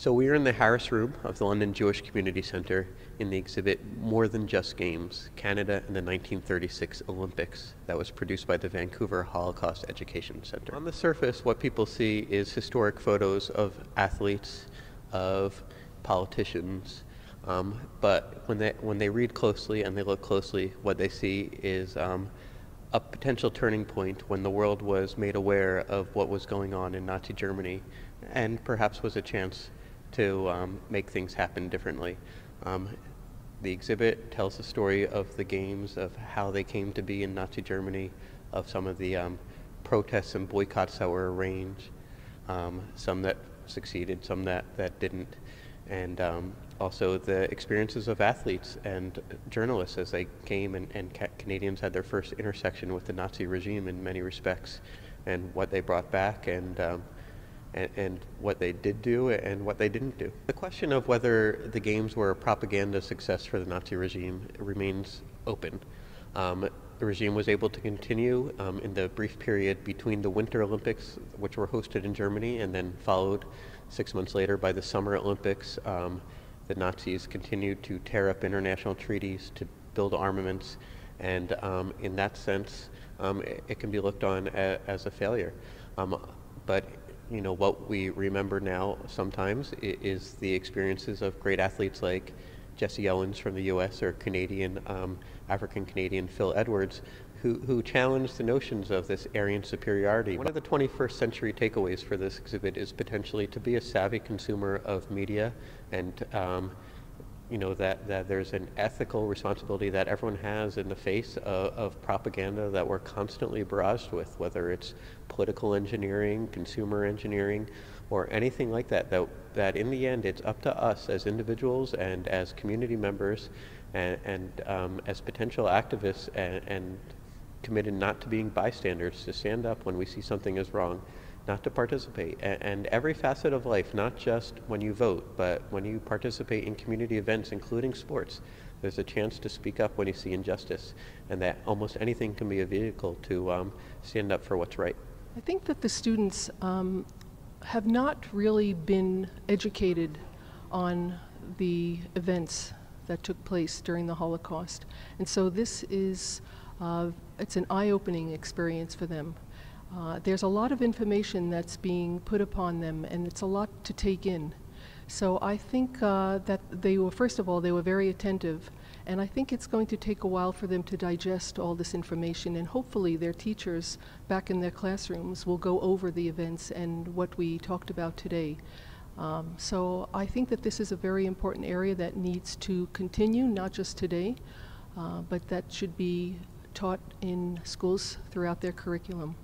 So we are in the Harris Room of the London Jewish Community Centre in the exhibit More Than Just Games, Canada and the 1936 Olympics, that was produced by the Vancouver Holocaust Education Centre. On the surface, what people see is historic photos of athletes, of politicians, but when they read closely and they look closely, what they see is a potential turning point when the world was made aware of what was going on in Nazi Germany, and perhaps was a chance to make things happen differently. The exhibit tells the story of the games, of how they came to be in Nazi Germany, of some of the protests and boycotts that were arranged, some that succeeded, some that didn't, and also the experiences of athletes and journalists as they came and Canadians had their first intersection with the Nazi regime in many respects, and what they brought back, and what they did do and what they didn't do. The question of whether the games were a propaganda success for the Nazi regime remains open. The regime was able to continue in the brief period between the Winter Olympics, which were hosted in Germany, and then followed 6 months later by the Summer Olympics. The Nazis continued to tear up international treaties, to build armaments, and in that sense, it can be looked on as a failure. But what we remember now sometimes is the experiences of great athletes like Jesse Owens from the U.S. or African-Canadian Phil Edwards, who challenged the notions of this Aryan superiority. One of the 21st century takeaways for this exhibit is potentially to be a savvy consumer of media, and that there's an ethical responsibility that everyone has in the face of propaganda that we're constantly barraged with, whether it's political engineering, consumer engineering, or anything like that, that in the end it's up to us as individuals and as community members and as potential activists and committed not to being bystanders, to stand up when we see something is wrong, not to participate. And every facet of life, not just when you vote, but when you participate in community events, including sports, there's a chance to speak up when you see injustice, and that almost anything can be a vehicle to stand up for what's right. I think that the students have not really been educated on the events that took place during the Holocaust. And so this is, it's an eye-opening experience for them. There's a lot of information that's being put upon them, and it's a lot to take in. So I think that they were, first of all, they were very attentive, and I think it's going to take a while for them to digest all this information, and hopefully their teachers back in their classrooms will go over the events and what we talked about today. So I think that this is a very important area that needs to continue, not just today, but that should be taught in schools throughout their curriculum.